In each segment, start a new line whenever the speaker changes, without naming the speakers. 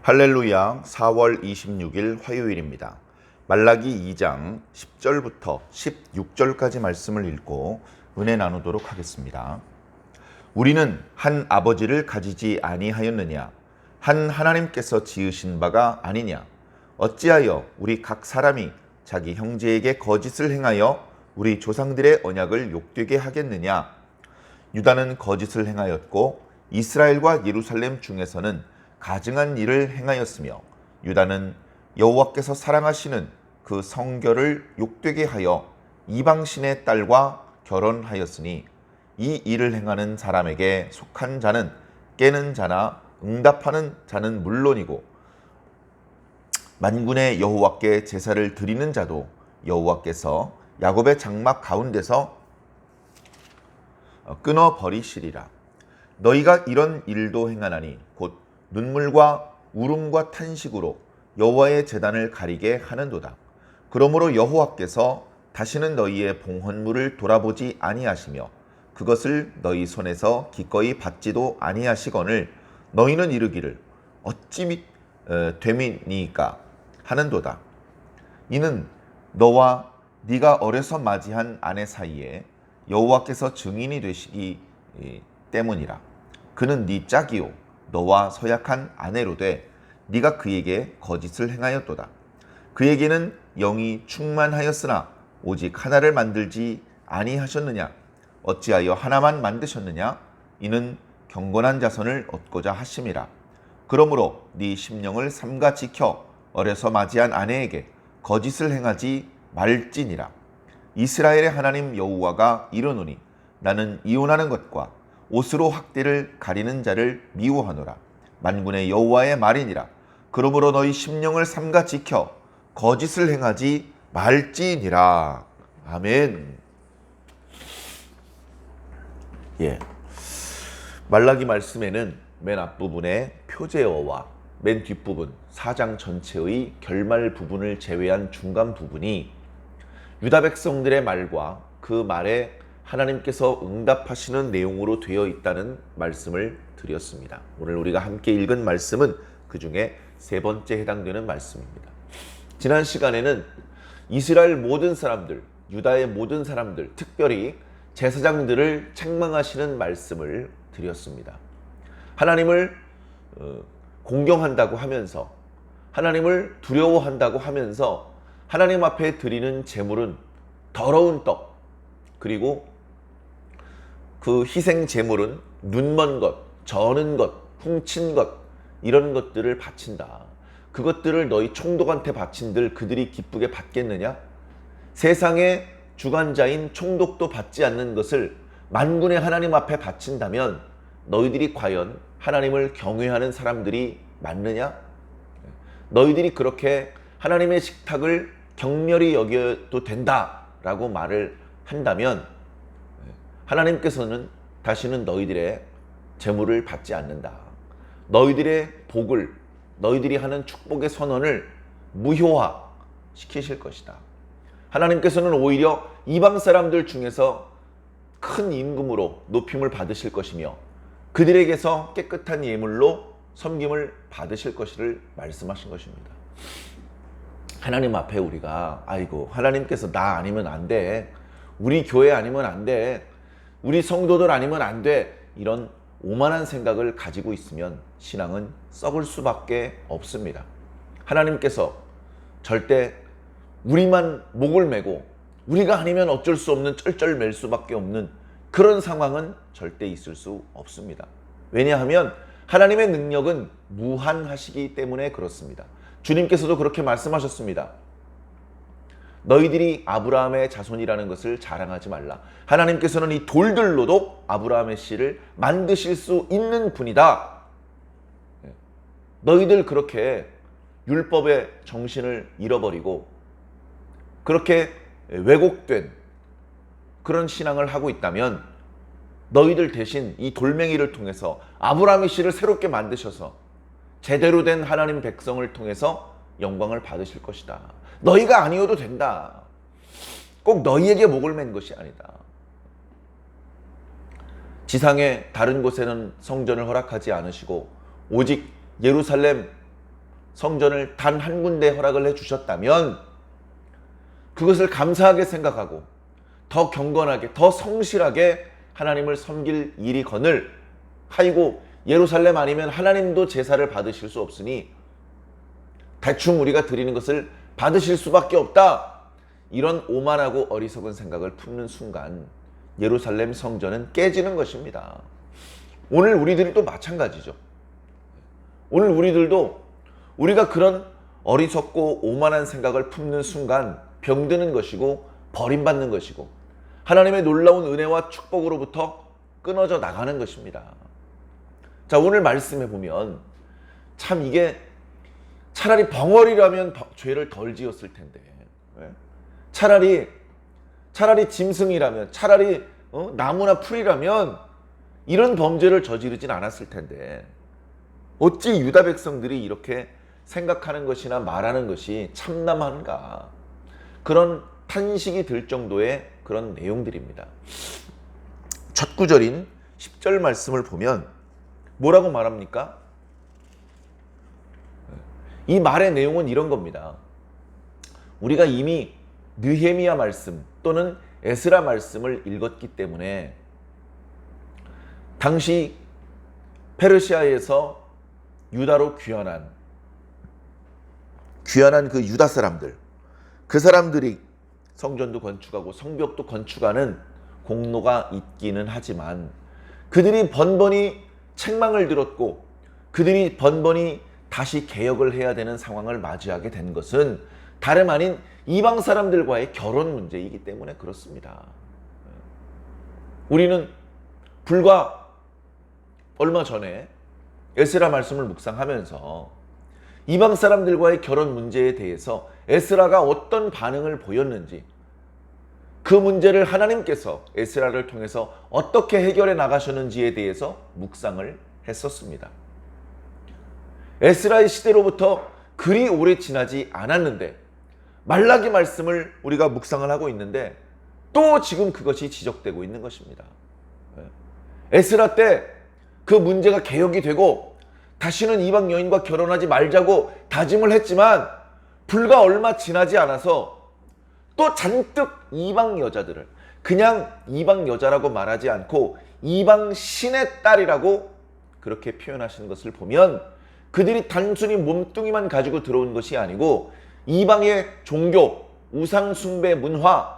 할렐루야. 4월 26일 화요일입니다. 말라기 2장 10절부터 16절까지 말씀을 읽고 은혜 나누도록 하겠습니다. 우리는 한 아버지를 가지지 아니하였느냐? 한 하나님께서 지으신 바가 아니냐? 어찌하여 우리 각 사람이 자기 형제에게 거짓을 행하여 우리 조상들의 언약을 욕되게 하겠느냐? 유다는 거짓을 행하였고 이스라엘과 예루살렘 중에서는 가증한 일을 행하였으며 유다는 여호와께서 사랑하시는 그 성결을 욕되게 하여 이방신의 딸과 결혼하였으니 이 일을 행하는 사람에게 속한 자는 깨는 자나 응답하는 자는 물론이고 만군의 여호와께 제사를 드리는 자도 여호와께서 야곱의 장막 가운데서 끊어버리시리라. 너희가 이런 일도 행하나니 곧 눈물과 울음과 탄식으로 여호와의 제단을 가리게 하는도다. 그러므로 여호와께서 다시는 너희의 봉헌물을 돌아보지 아니하시며 그것을 너희 손에서 기꺼이 받지도 아니하시거늘 너희는 이르기를 어찌 됨이니까 하는도다. 이는 너와 네가 어려서 맞이한 아내 사이에 여호와께서 증인이 되시기 때문이라. 그는 네 짝이요 너와 서약한 아내로 돼 네가 그에게 거짓을 행하였도다. 그에게는 영이 충만하였으나 오직 하나를 만들지 아니하셨느냐? 어찌하여 하나만 만드셨느냐? 이는 경건한 자손을 얻고자 하심이라. 그러므로 네 심령을 삼가 지켜 어려서 맞이한 아내에게 거짓을 행하지 말지니라. 이스라엘의 하나님 여호와가 이르노니 나는 이혼하는 것과 옷으로 학대를 가리는 자를 미워하노라. 만군의 여호와의 말이니라. 그러므로 너희 심령을 삼가 지켜 거짓을 행하지 말지니라. 아멘. 말라기 말씀에는 맨 앞부분에 표제어와 맨 뒷부분 4장 전체의 결말 부분을 제외한 중간 부분이 유다 백성들의 말과 그 말에 하나님께서 응답하시는 내용으로 되어 있다는 말씀을 드렸습니다. 오늘 우리가 함께 읽은 말씀은 그 중에 세 번째 해당되는 말씀입니다. 지난 시간에는 이스라엘 모든 사람들, 유다의 모든 사람들, 특별히 제사장들을 책망하시는 말씀을 드렸습니다. 하나님을 공경한다고 하면서 하나님을 두려워한다고 하면서 하나님 앞에 드리는 제물은 더러운 떡, 그리고 그 희생 제물은 눈먼 것, 저는 것, 훔친 것, 이런 것들을 바친다. 그것들을 너희 총독한테 바친들 그들이 기쁘게 받겠느냐? 세상의 주관자인 총독도 받지 않는 것을 만군의 하나님 앞에 바친다면 너희들이 과연 하나님을 경외하는 사람들이 맞느냐? 너희들이 그렇게 하나님의 식탁을 경멸히 여겨도 된다라고 말을 한다면 하나님께서는 다시는 너희들의 재물을 받지 않는다. 너희들의 복을, 너희들이 하는 축복의 선언을 무효화시키실 것이다. 하나님께서는 오히려 이방 사람들 중에서 큰 임금으로 높임을 받으실 것이며 그들에게서 깨끗한 예물로 섬김을 받으실 것을 말씀하신 것입니다. 하나님 앞에 우리가 하나님께서 나 아니면 안 돼, 우리 교회 아니면 안 돼, 우리 성도들 아니면 안 돼, 이런 오만한 생각을 가지고 있으면 신앙은 썩을 수밖에 없습니다. 하나님께서 절대 우리만 목을 메고 우리가 아니면 어쩔 수 없는 쩔쩔맬 수밖에 없는 그런 상황은 절대 있을 수 없습니다. 왜냐하면 하나님의 능력은 무한하시기 때문에 그렇습니다. 주님께서도 그렇게 말씀하셨습니다. 너희들이 아브라함의 자손이라는 것을 자랑하지 말라. 하나님께서는 이 돌들로도 아브라함의 씨를 만드실 수 있는 분이다. 너희들 그렇게 율법의 정신을 잃어버리고 그렇게 왜곡된 그런 신앙을 하고 있다면 너희들 대신 이 돌멩이를 통해서 아브라함의 씨를 새롭게 만드셔서 제대로 된 하나님 백성을 통해서 영광을 받으실 것이다. 너희가 아니어도 된다. 꼭 너희에게 목을 맨 것이 아니다. 지상의 다른 곳에는 성전을 허락하지 않으시고 오직 예루살렘 성전을 단 한 군데 허락을 해주셨다면 그것을 감사하게 생각하고 더 경건하게, 더 성실하게 하나님을 섬길 일이거늘 하이고, 예루살렘 아니면 하나님도 제사를 받으실 수 없으니 대충 우리가 드리는 것을 받으실 수밖에 없다, 이런 오만하고 어리석은 생각을 품는 순간 예루살렘 성전은 깨지는 것입니다. 오늘 우리들이 또 마찬가지죠. 오늘 우리들도 우리가 그런 어리석고 오만한 생각을 품는 순간 병드는 것이고 버림받는 것이고 하나님의 놀라운 은혜와 축복으로부터 끊어져 나가는 것입니다. 자, 오늘 말씀해 보면 참 이게 차라리 벙어리라면 죄를 덜 지었을 텐데, 차라리 짐승이라면, 차라리 나무나 풀이라면 이런 범죄를 저지르진 않았을 텐데 어찌 유다 백성들이 이렇게 생각하는 것이나 말하는 것이 참남한가, 그런 탄식이 들 정도의 그런 내용들입니다. 첫 구절인 10절 말씀을 보면 뭐라고 말합니까? 이 말의 내용은 이런 겁니다. 우리가 이미 느헤미야 말씀 또는 에스라 말씀을 읽었기 때문에 당시 페르시아에서 유다로 귀환한 그 유다 사람들, 그 사람들이 성전도 건축하고 성벽도 건축하는 공로가 있기는 하지만 그들이 번번이 책망을 들었고 그들이 번번이 다시 개혁을 해야 되는 상황을 맞이하게 된 것은 다름 아닌 이방 사람들과의 결혼 문제이기 때문에 그렇습니다. 우리는 불과 얼마 전에 에스라 말씀을 묵상하면서 이방 사람들과의 결혼 문제에 대해서 에스라가 어떤 반응을 보였는지, 그 문제를 하나님께서 에스라를 통해서 어떻게 해결해 나가셨는지에 대해서 묵상을 했었습니다. 에스라의 시대로부터 그리 오래 지나지 않았는데 말라기 말씀을 우리가 묵상을 하고 있는데 또 지금 그것이 지적되고 있는 것입니다. 에스라 때 그 문제가 개혁이 되고 다시는 이방 여인과 결혼하지 말자고 다짐을 했지만 불과 얼마 지나지 않아서 또 잔뜩 이방 여자들을, 그냥 이방 여자라고 말하지 않고 이방 신의 딸이라고 그렇게 표현하시는 것을 보면 그들이 단순히 몸뚱이만 가지고 들어온 것이 아니고 이방의 종교, 우상 숭배 문화,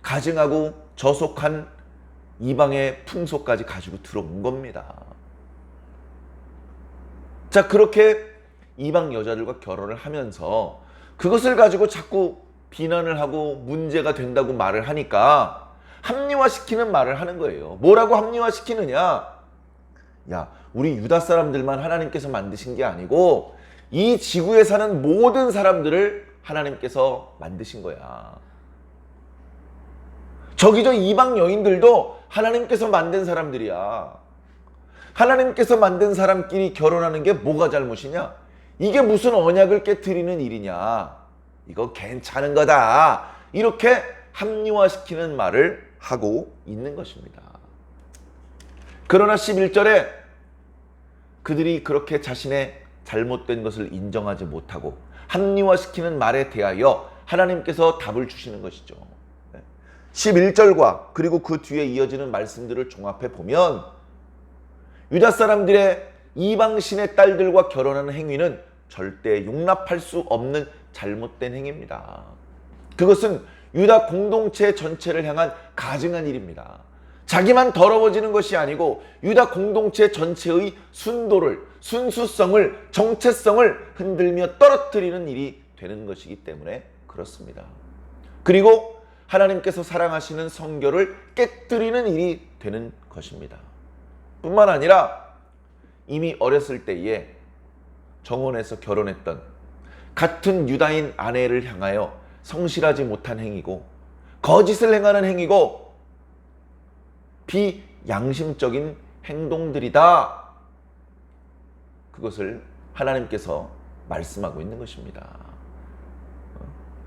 가증하고 저속한 이방의 풍속까지 가지고 들어온 겁니다. 자, 그렇게 이방 여자들과 결혼을 하면서 그것을 가지고 자꾸 비난을 하고 문제가 된다고 말을 하니까 합리화시키는 말을 하는 거예요. 뭐라고 합리화시키느냐? 야, 우리 유다 사람들만 하나님께서 만드신 게 아니고 이 지구에 사는 모든 사람들을 하나님께서 만드신 거야. 저기 저 이방 여인들도 하나님께서 만든 사람들이야. 하나님께서 만든 사람끼리 결혼하는 게 뭐가 잘못이냐? 이게 무슨 언약을 깨트리는 일이냐? 이거 괜찮은 거다. 이렇게 합리화시키는 말을 하고 있는 것입니다. 그러나 11절에 그들이 그렇게 자신의 잘못된 것을 인정하지 못하고 합리화시키는 말에 대하여 하나님께서 답을 주시는 것이죠. 11절과 그리고 그 뒤에 이어지는 말씀들을 종합해 보면 유다 사람들의 이방신의 딸들과 결혼하는 행위는 절대 용납할 수 없는 잘못된 행위입니다. 그것은 유다 공동체 전체를 향한 가증한 일입니다. 자기만 더러워지는 것이 아니고 유다 공동체 전체의 순도를, 순수성을, 정체성을 흔들며 떨어뜨리는 일이 되는 것이기 때문에 그렇습니다. 그리고 하나님께서 사랑하시는 성결을 깨뜨리는 일이 되는 것입니다. 뿐만 아니라 이미 어렸을 때에 정혼해서 결혼했던 같은 유다인 아내를 향하여 성실하지 못한 행위고 거짓을 행하는 행위고 비양심적인 행동들이다. 그것을 하나님께서 말씀하고 있는 것입니다.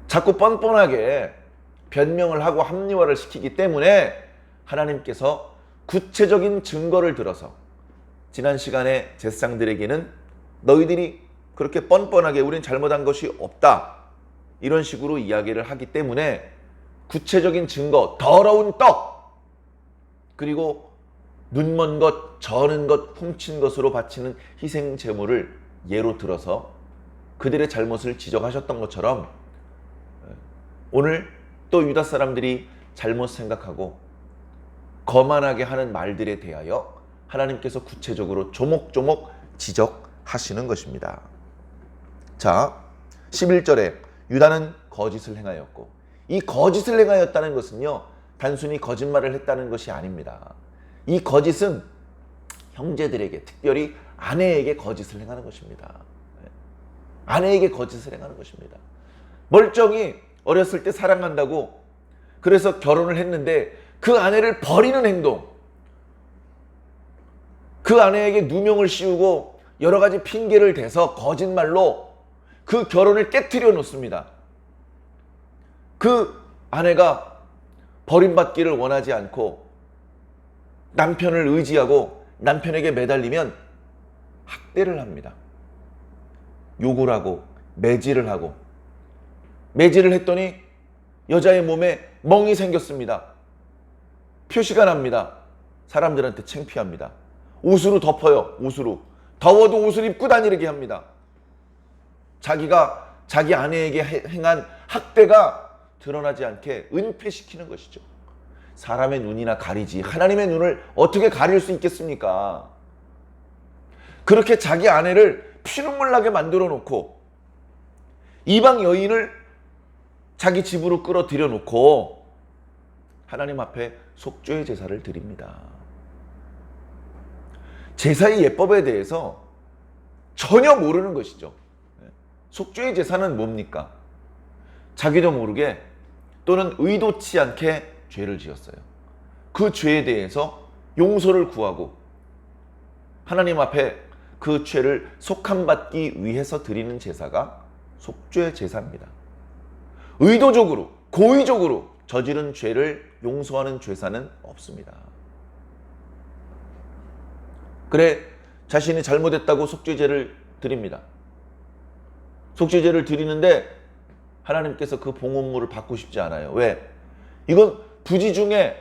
자꾸 뻔뻔하게 변명을 하고 합리화를 시키기 때문에 하나님께서 구체적인 증거를 들어서 지난 시간에 제사장들에게는 너희들이 그렇게 뻔뻔하게 우린 잘못한 것이 없다 이런 식으로 이야기를 하기 때문에 구체적인 증거, 더러운 떡, 그리고 눈먼 것, 저는 것, 훔친 것으로 바치는 희생 제물을 예로 들어서 그들의 잘못을 지적하셨던 것처럼 오늘 또 유다 사람들이 잘못 생각하고 거만하게 하는 말들에 대하여 하나님께서 구체적으로 조목조목 지적하시는 것입니다. 자, 11절에 유다는 거짓을 행하였고, 이 거짓을 행하였다는 것은요, 단순히 거짓말을 했다는 것이 아닙니다. 이 거짓은 형제들에게, 특별히 아내에게 거짓을 행하는 것입니다. 아내에게 거짓을 행하는 것입니다. 멀쩡히 어렸을 때 사랑한다고 그래서 결혼을 했는데 그 아내를 버리는 행동, 그 아내에게 누명을 씌우고 여러 가지 핑계를 대서 거짓말로 그 결혼을 깨트려 놓습니다. 그 아내가 버림받기를 원하지 않고 남편을 의지하고 남편에게 매달리면 학대를 합니다. 욕을 하고 매질을 하고, 매질을 했더니 여자의 몸에 멍이 생겼습니다. 표시가 납니다. 사람들한테 창피합니다. 옷으로 덮어요. 옷으로. 더워도 옷을 입고 다니게 합니다. 자기가 자기 아내에게 행한 학대가 드러나지 않게 은폐시키는 것이죠. 사람의 눈이나 가리지 하나님의 눈을 어떻게 가릴 수 있겠습니까? 그렇게 자기 아내를 피눈물 나게 만들어 놓고 이방 여인을 자기 집으로 끌어들여 놓고 하나님 앞에 속죄의 제사를 드립니다. 제사의 예법에 대해서 전혀 모르는 것이죠. 속죄의 제사는 뭡니까? 자기도 모르게 또는 의도치 않게 죄를 지었어요. 그 죄에 대해서 용서를 구하고 하나님 앞에 그 죄를 속함받기 위해서 드리는 제사가 속죄 제사입니다. 의도적으로, 고의적으로 저지른 죄를 용서하는 제사는 없습니다. 그래, 자신이 잘못했다고 속죄제를 드립니다. 속죄제를 드리는데 하나님께서 그 봉헌물을 받고 싶지 않아요. 왜? 이건 부지 중에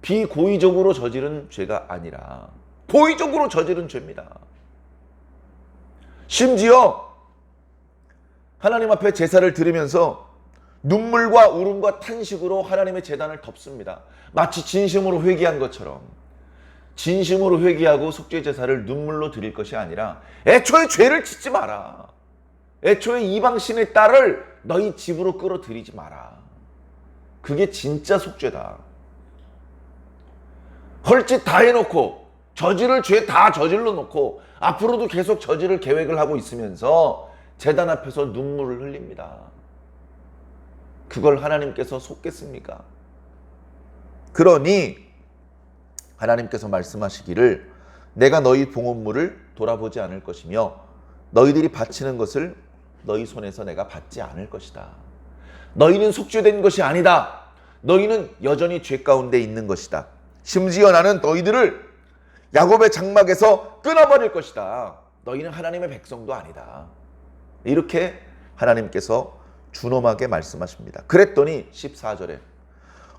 비고의적으로 저지른 죄가 아니라 고의적으로 저지른 죄입니다. 심지어 하나님 앞에 제사를 드리면서 눈물과 울음과 탄식으로 하나님의 제단을 덮습니다. 마치 진심으로 회개한 것처럼. 진심으로 회개하고 속죄 제사를 눈물로 드릴 것이 아니라 애초에 죄를 짓지 마라. 애초에 이방신의 딸을 너희 집으로 끌어들이지 마라. 그게 진짜 속죄다. 헐짓 다 해놓고 저지를 죄 다 저질러 놓고 앞으로도 계속 저지를 계획을 하고 있으면서 제단 앞에서 눈물을 흘립니다. 그걸 하나님께서 속겠습니까? 그러니 하나님께서 말씀하시기를 내가 너희 봉헌물을 돌아보지 않을 것이며 너희들이 바치는 것을 너희 손에서 내가 받지 않을 것이다. 너희는 속죄된 것이 아니다. 너희는 여전히 죄 가운데 있는 것이다. 심지어 나는 너희들을 야곱의 장막에서 끊어버릴 것이다. 너희는 하나님의 백성도 아니다. 이렇게 하나님께서 준엄하게 말씀하십니다. 그랬더니 14절에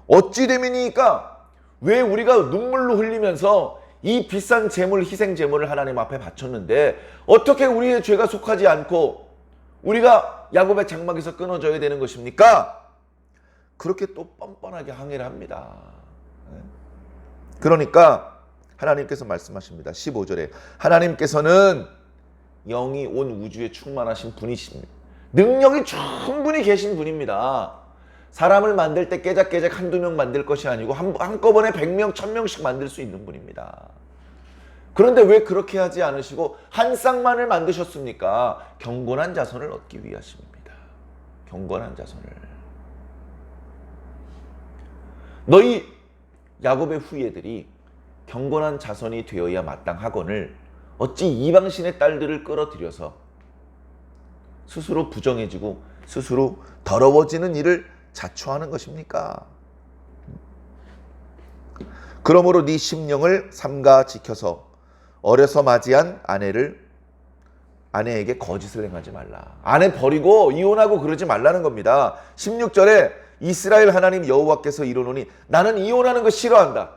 어찌 됨이니까 왜 우리가 눈물로 흘리면서 이 비싼 제물, 희생 제물을 하나님 앞에 바쳤는데 어떻게 우리의 죄가 속하지 않고 우리가 야곱의 장막에서 끊어져야 되는 것입니까? 그렇게 또 뻔뻔하게 항의를 합니다. 그러니까 하나님께서 말씀하십니다. 15절에 하나님께서는 영이 온 우주에 충만하신 분이십니다. 능력이 충분히 계신 분입니다. 사람을 만들 때 깨작깨작 한두 명 만들 것이 아니고 한꺼번에 100명, 1000명씩 만들 수 있는 분입니다. 그런데 왜 그렇게 하지 않으시고 한 쌍만을 만드셨습니까? 경건한 자손을 얻기 위하십니다. 경건한 자손을. 너희 야곱의 후예들이 경건한 자손이 되어야 마땅하거늘 어찌 이방신의 딸들을 끌어들여서 스스로 부정해지고 스스로 더러워지는 일을 자초하는 것입니까? 그러므로 네 심령을 삼가 지켜서 어려서 맞이한 아내를 아내에게 거짓을 행하지 말라. 아내 버리고 이혼하고 그러지 말라는 겁니다. 16절에 이스라엘 하나님 여호와께서 이르노니 나는 이혼하는 거 싫어한다.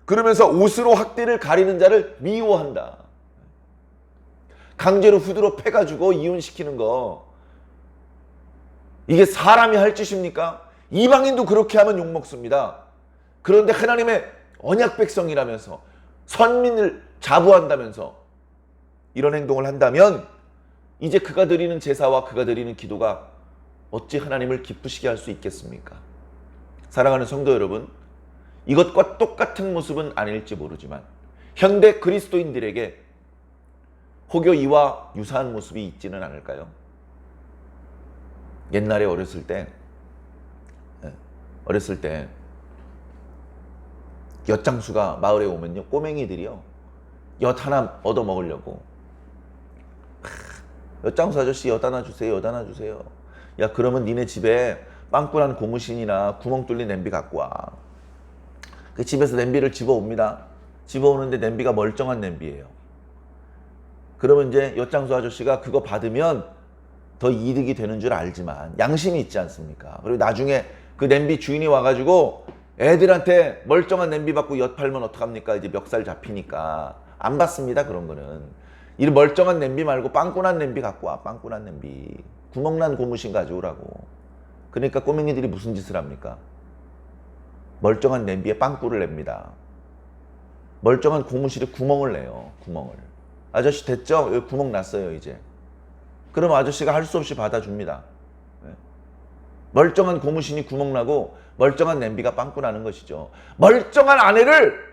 그러면서 옷으로 학대를 가리는 자를 미워한다. 강제로 후드로 패가지고 이혼시키는 거, 이게 사람이 할 짓입니까? 이방인도 그렇게 하면 욕먹습니다. 그런데 하나님의 언약 백성이라면서 선민을 자부한다면서 이런 행동을 한다면 이제 그가 드리는 제사와 그가 드리는 기도가 어찌 하나님을 기쁘시게 할 수 있겠습니까? 사랑하는 성도 여러분, 이것과 똑같은 모습은 아닐지 모르지만 현대 그리스도인들에게 혹여 이와 유사한 모습이 있지는 않을까요? 옛날에 어렸을 때 엿장수가 마을에 오면요, 꼬맹이들이요, 엿 하나 얻어 먹으려고 엿장수 아저씨 엿 하나 주세요, 엿 하나 주세요. 야, 그러면 니네 집에 빵꾸난 고무신이나 구멍 뚫린 냄비 갖고 와. 그 집에서 냄비를 집어옵니다. 집어오는데 냄비가 멀쩡한 냄비예요. 그러면 이제 엿장수 아저씨가 그거 받으면 더 이득이 되는 줄 알지만 양심이 있지 않습니까? 그리고 나중에 그 냄비 주인이 와가지고 애들한테 멀쩡한 냄비 받고 엿 팔면 어떡합니까? 이제 멱살 잡히니까 안 받습니다. 그런 거는. 이 멀쩡한 냄비 말고 빵꾸난 냄비 갖고 와. 빵꾸난 냄비. 구멍난 고무신 가져오라고. 그러니까 꼬맹이들이 무슨 짓을 합니까? 멀쩡한 냄비에 빵꾸를 냅니다. 멀쩡한 고무실에 구멍을 내요. 구멍을. 아저씨 됐죠? 여기 구멍 났어요 이제. 그럼 아저씨가 할 수 없이 받아줍니다. 멀쩡한 고무신이 구멍나고 멀쩡한 냄비가 빵꾸나는 것이죠. 멀쩡한 아내를,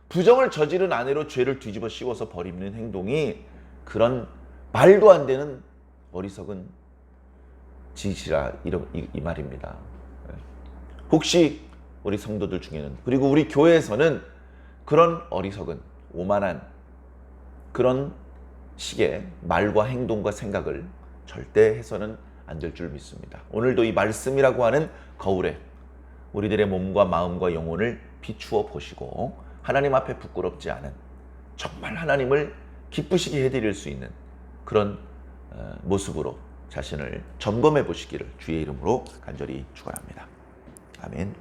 부정을 저지른 아내로 죄를 뒤집어 씌워서 버리는 행동이 그런 말도 안 되는 어리석은 짓이라 이 말입니다. 혹시 우리 성도들 중에는, 그리고 우리 교회에서는 그런 어리석은 오만한 그런 식의 말과 행동과 생각을 절대 해서는 안 될 줄 믿습니다. 오늘도 이 말씀이라고 하는 거울에 우리들의 몸과 마음과 영혼을 비추어 보시고 하나님 앞에 부끄럽지 않은, 정말 하나님을 기쁘시게 해드릴 수 있는 그런 모습으로 자신을 점검해 보시기를 주의 이름으로 간절히 축원합니다. 아멘.